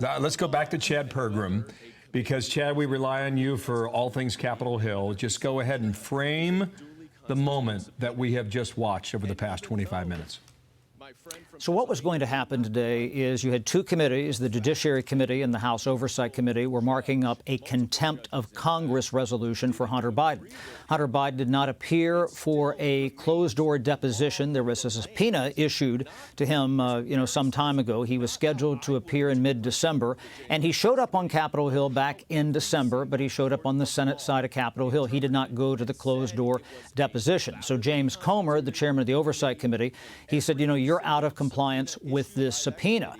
Let's go back to Chad Pergram, because, Chad, we rely on you for all things Capitol Hill. Just go ahead and frame the moment that we have just watched over the past 25 minutes. So what was going to happen today is you had two committees, the Judiciary Committee and the House Oversight Committee, were marking up a contempt of Congress resolution for Hunter Biden. Hunter Biden did not appear for a closed-door deposition. There was a subpoena issued to him, some time ago. He was scheduled to appear in mid-December, and he showed up on Capitol Hill back in December, but he showed up on the Senate side of Capitol Hill. He did not go to the closed-door deposition. So James Comer, the chairman of the Oversight Committee, he said, you're out of compliance with this subpoena.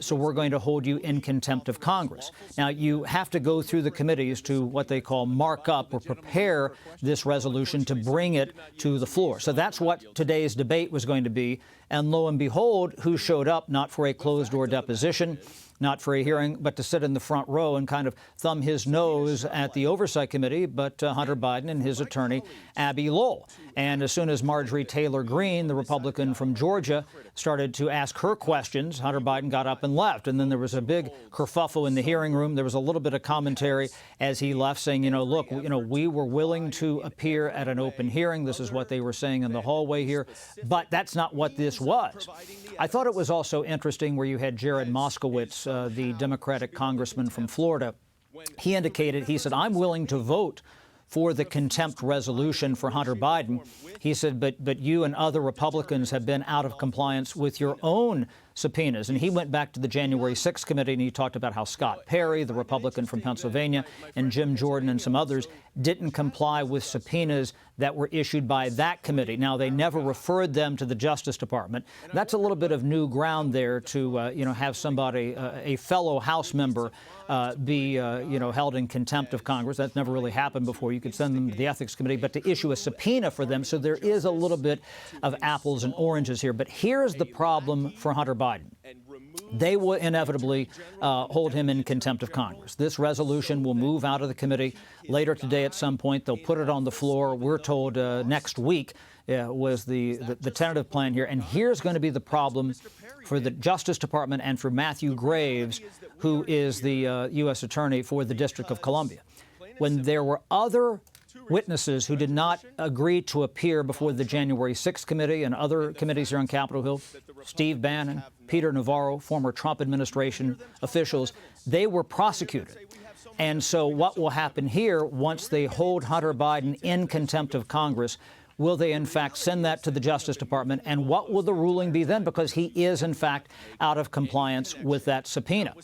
So we're going to hold you in contempt of Congress. Now, you have to go through the committees to what they call mark up or prepare this resolution to bring it to the floor. So that's what today's debate was going to be. And lo and behold, who showed up not for a closed-door deposition, not for a hearing, but to sit in the front row and kind of thumb his nose at the Oversight Committee, but Hunter Biden and his attorney, Abbe Lowell. And as soon as Marjorie Taylor Greene, the Republican from Georgia, started to ask her questions, Hunter Biden got up and left. And then there was a big kerfuffle in the hearing room. There was a little bit of commentary as he left saying, look, we were willing to appear at an open hearing. This is what they were saying in the hallway here. But that's not what this was. I thought it was also interesting where you had Jared Moskowitz, the Democratic congressman from Florida. He indicated, he said, I'm willing to vote for the contempt resolution for Hunter Biden. He said, but you and other Republicans have been out of compliance with your own subpoenas. And he went back to the January 6th committee and he talked about how Scott Perry, the Republican from Pennsylvania, and Jim Jordan and some others didn't comply with subpoenas that were issued by that committee. Now, they never referred them to the Justice Department. That's a little bit of new ground there to, have somebody, a fellow House member, be, held in contempt of Congress. That's never really happened before. You could send them to the Ethics Committee, but to issue a subpoena for them. So there is a little bit of apples and oranges here. But here's the problem for Hunter Biden. They will inevitably hold him in contempt of Congress. This resolution will move out of the committee later today at some point. They'll put it on the floor. We're told next week was the tentative plan here. And here's going to be the problem for the Justice Department and for Matthew Graves, who is the U.S. Attorney for the District of Columbia. When there were other witnesses who did not agree to appear before the January 6th committee and other committees here on Capitol Hill, Steve Bannon, Peter Navarro, former Trump administration officials, they were prosecuted. And so what will happen here once they hold Hunter Biden in contempt of Congress? Will they, in fact, send that to the Justice Department? And what will the ruling be then? Because he is, in fact, out of compliance with that subpoena.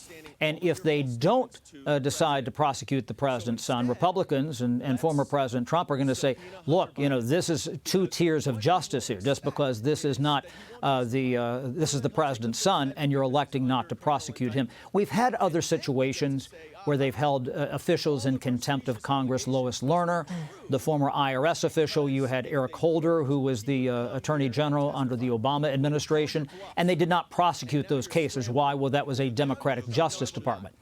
And if they don't decide to prosecute the president's son, Republicans and former President Trump are going to say, look, this is two tiers of justice here, just because this is not this is the president's son, and you're electing not to prosecute him. We've had other situations where they've held officials in contempt of Congress. Lois Lerner, the former IRS official. You had Eric Holder, who was the Attorney General under the Obama administration, and they did not prosecute those cases. Why? Well, that was a Democratic Justice Department.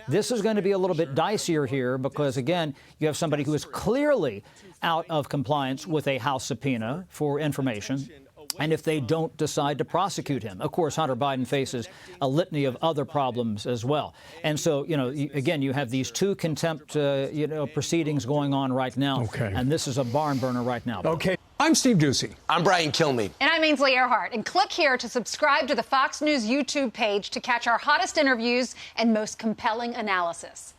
This is going to be a little bit dicier here because, again, you have somebody who is clearly out of compliance with a House subpoena for information. And if they don't decide to prosecute him, of course, Hunter Biden faces a litany of other problems as well. And so, again, you have these two contempt, proceedings going on right now. Okay. And this is a barn burner right now. Okay. I'm Steve Doocy. I'm Brian Kilmeade. And I'm Ainsley Earhart. And click here to subscribe to the Fox News YouTube page to catch our hottest interviews and most compelling analysis.